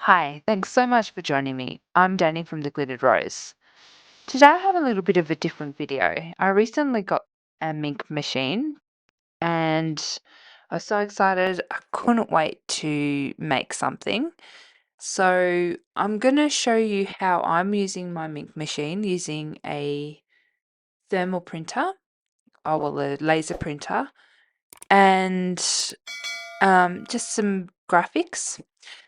Hi, thanks so much for joining me. I'm Danny from The Glittered Rose. Today I have a little bit of a different video. I recently got a Minc machine and I was so excited. I couldn't wait to make something. So I'm going to show you how I'm using my Minc machine using a thermal printer, a laser printer, and just some graphics.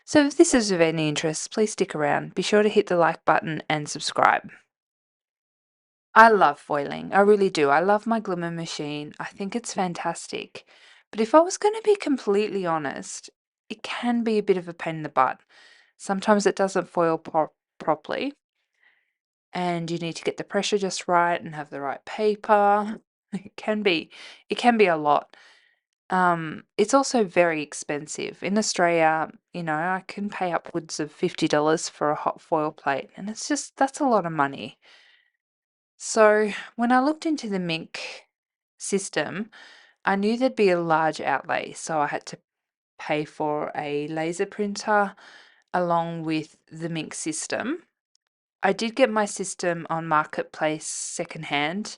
So if this is of any interest, please stick around. Be sure to hit the like button and subscribe. I love foiling. I really do. I love my glimmer machine. I think it's fantastic. But if I was going to be completely honest, it can be a bit of a pain in the butt. Sometimes it doesn't foil properly, and you need to get the pressure just right and have the right paper. It can be a lot. It's also very expensive. In Australia, I can pay upwards of $50 for a hot foil plate, and that's a lot of money. So when I looked into the Minc system, I knew there'd be a large outlay, so I had to pay for a laser printer along with the Minc system. I did get my system on Marketplace secondhand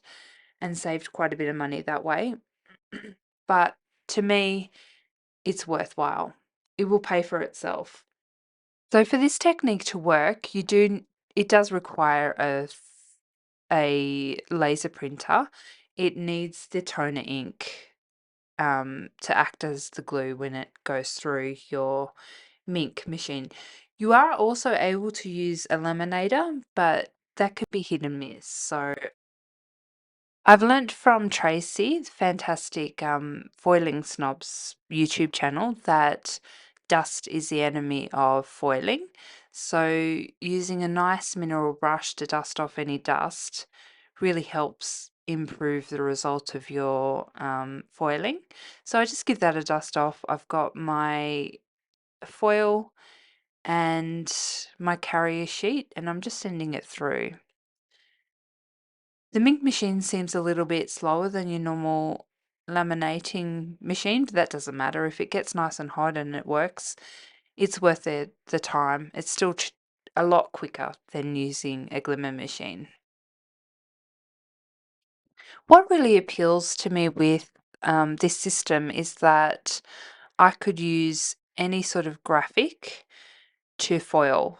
and saved quite a bit of money that way. But to me, it's worthwhile. It will pay for itself. So for this technique to work, it does require a laser printer. It needs the toner ink to act as the glue when it goes through your Minc machine. You are also able to use a laminator, but that could be hit and miss. So I've learnt from Tracy, the fantastic Foiling Snobs YouTube channel, that dust is the enemy of foiling. So using a nice mineral brush to dust off any dust really helps improve the result of your foiling. So I just give that a dust off. I've got my foil and my carrier sheet, and I'm just sending it through. The Minc machine seems a little bit slower than your normal laminating machine, but that doesn't matter. If it gets nice and hot and it works, it's worth the time. It's still a lot quicker than using a glimmer machine. What really appeals to me with this system is that I could use any sort of graphic to foil,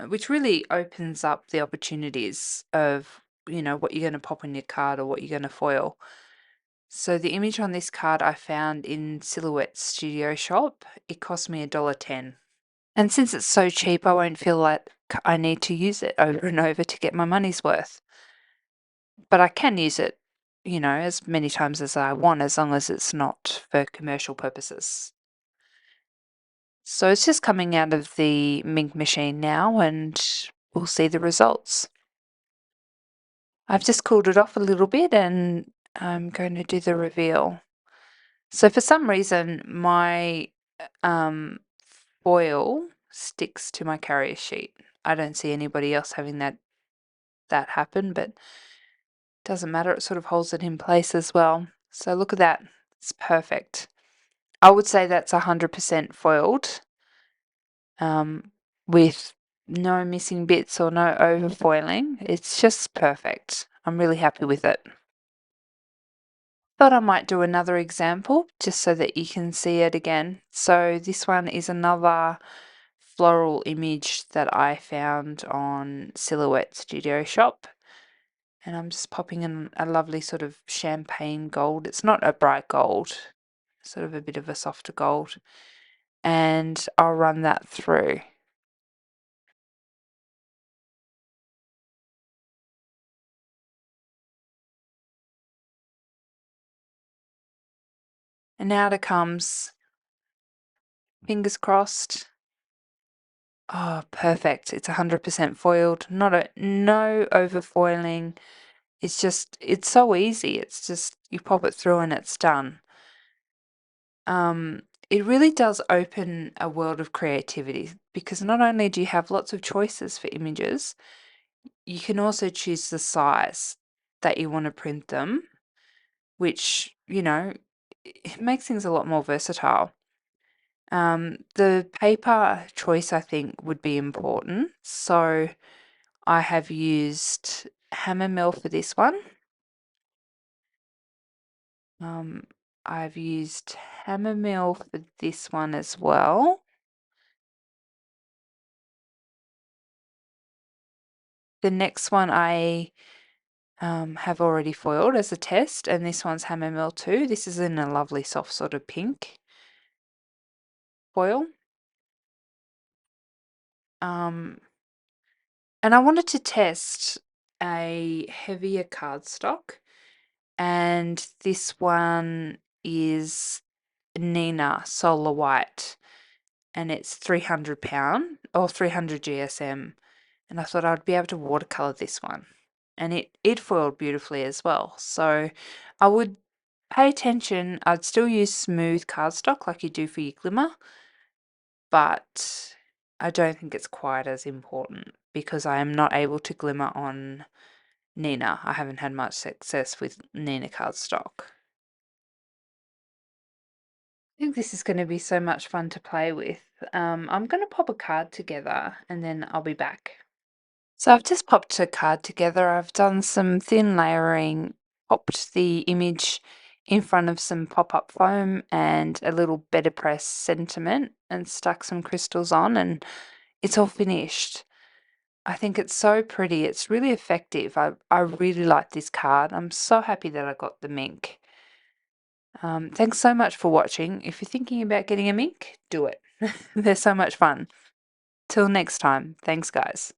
which really opens up the opportunities of what you're going to pop on your card or what you're going to foil. So the image on this card I found in Silhouette Studio Shop. It cost me $1.10. And since it's so cheap, I won't feel like I need to use it over and over to get my money's worth. But I can use it, as many times as I want, as long as it's not for commercial purposes. So it's just coming out of the Minc machine now, and we'll see the results. I've just cooled it off a little bit and I'm going to do the reveal. So for some reason, my foil sticks to my carrier sheet. I don't see anybody else having that happen, but doesn't matter. It sort of holds it in place as well. So look at that. It's perfect. I would say that's 100% foiled, with no missing bits or no overfoiling. It's just perfect. I'm really happy with it. Thought I might do another example just so that you can see it again. So this one is another floral image that I found on Silhouette Studio Shop. And I'm just popping in a lovely sort of champagne gold. It's not a bright gold, sort of a bit of a softer gold. And I'll run that through. And out it comes. Fingers crossed. Oh, perfect. It's 100% foiled. No overfoiling. It's so easy. It's just you pop it through and it's done. It really does open a world of creativity, because not only do you have lots of choices for images, you can also choose the size that you want to print them, which, it makes things a lot more versatile. The paper choice I think would be important. So I have used hammer mill for this one. I've used hammer mill for this one as well. The next one I have already foiled as a test, and this one's hammer mill too. This is in a lovely soft sort of pink foil. And I wanted to test a heavier cardstock, and this one is Nina Solar White, and it's 300 pound or 300 GSM, and I thought I'd be able to watercolor this one, and it foiled beautifully as well. So I would pay attention. I'd still use smooth cardstock like you do for your glimmer, but I don't think it's quite as important because I am not able to glimmer on Nina. I haven't had much success with Nina cardstock. I think this is going to be so much fun to play with. I'm going to pop a card together and then I'll be back. So I've just popped a card together. I've done some thin layering, popped the image in front of some pop-up foam and a little better press sentiment and stuck some crystals on, and it's all finished. I think it's so pretty. It's really effective. I really like this card. I'm so happy that I got the Minc. Thanks so much for watching. If you're thinking about getting a Minc, do it. They're so much fun. Till next time. Thanks, guys.